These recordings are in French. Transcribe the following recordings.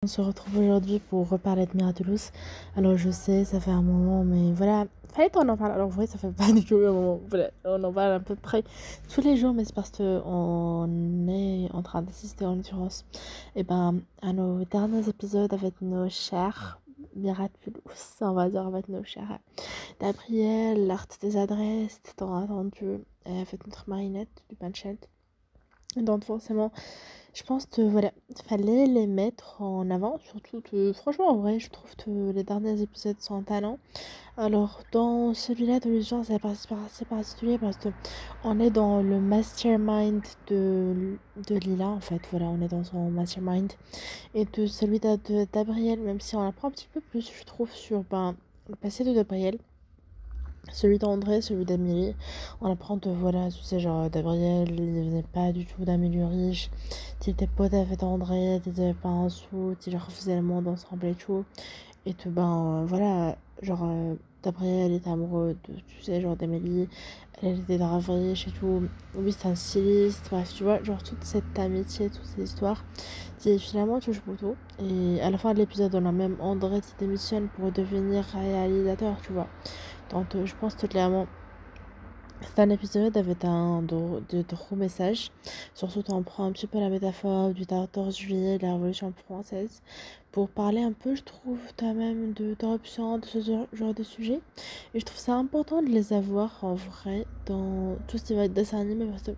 On se retrouve aujourd'hui pour reparler de Miraculous. Alors je sais, ça fait un moment, mais voilà, fallait qu'on en parle. Alors en vrai, ça fait pas du tout un moment. Voilà, on en parle à peu près tous les jours, mais c'est parce qu'on est en train d'assister en l'occurrence à nos derniers épisodes avec nos chers Miraculous, on va dire avec nos chers Gabriel, l'art des adresses, tant attendu, avec notre marinette du Banchette. Donc forcément, je pense que voilà, fallait les mettre en avant, surtout que franchement en vrai, je trouve que les derniers épisodes sont un talent. Alors dans celui-là de l'urgence, c'est assez particulier parce que on est dans le mastermind de Lila en fait. Voilà, on est dans son mastermind et de celui de Gabriel, même si on apprend un petit peu plus, je trouve, sur le passé de Gabriel. Celui d'André, celui d'Amélie, on apprend que voilà, tu sais, genre Gabriel, il venait pas du tout d'Amélie riche, il était pote avec André, il avait pas un sou, il leur faisait le monde ensemble et tout, et que voilà, genre Gabriel était amoureux de, tu sais, genre d'Amélie, elle était grave riche et tout, lui c'est un styliste, bref, tu vois, genre toute cette amitié, toute cette histoire, qui finalement touche beaucoup, et à la fin de l'épisode, on a même André qui démissionne pour devenir réalisateur, tu vois. Donc, je pense que clairement, c'est un épisode avec de gros messages. Surtout, on prend un petit peu la métaphore du 14 juillet de la Révolution française pour parler un peu, je trouve, quand même, de corruption, de ce genre de sujet. Et je trouve ça important de les avoir en vrai dans tout ce qui va être dessin animé parce que,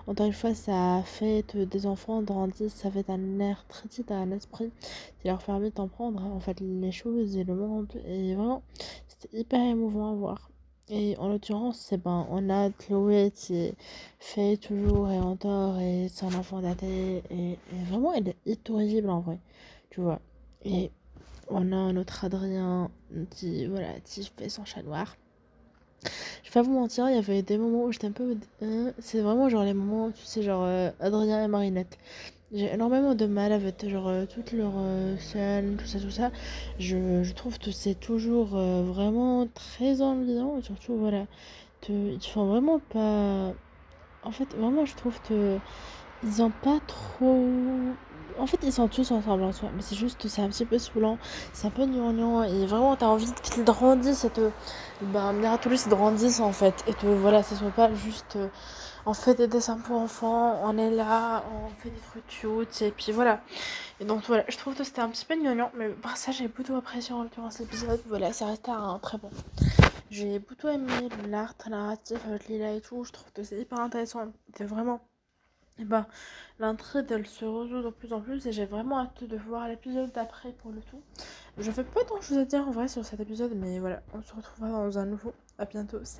encore une fois, ça fait que des enfants grandissent, ça fait un air très titre, un esprit qui leur permet de comprendre en fait les choses et le monde. Et vraiment, c'était hyper émouvant à voir. Et en l'occurrence, on a Chloé qui fait toujours et encore et son enfant daté et vraiment elle est horrible en vrai, tu vois. Et on a notre Adrien qui, voilà, qui fait son chat noir. Je vais pas vous mentir, il y avait des moments où j'étais un peu... c'est vraiment genre les moments, où, tu sais, genre Adrien et Marinette. J'ai énormément de mal avec genre toutes leurs scènes, tout ça. Je trouve que c'est toujours vraiment très ennuyant et surtout voilà, ils font vraiment pas. En fait, vraiment, je trouve que ils ont pas trop. En fait, ils sont tous ensemble en soi, mais c'est juste, c'est un petit peu saoulant, c'est un peu gnangnan, et vraiment, t'as envie qu'ils grandissent et que, Miraculous grandissent en fait, et que voilà, ce soit pas juste, on fait des dessins pour enfants, on est là, on fait des trucs cute, et puis voilà. Et donc voilà, je trouve que c'était un petit peu gnangnan, mais par ça, j'ai plutôt apprécié en l'occurrence l'épisode, voilà, ça reste un très bon. J'ai plutôt aimé l'art narratif avec Lila et tout, je trouve que c'est hyper intéressant, c'est vraiment. Et l'intrigue elle se résout de plus en plus et j'ai vraiment hâte de voir l'épisode d'après pour le tout. Je fais pas grand chose à dire en vrai sur cet épisode, mais voilà, on se retrouvera dans un nouveau. À bientôt. Salut.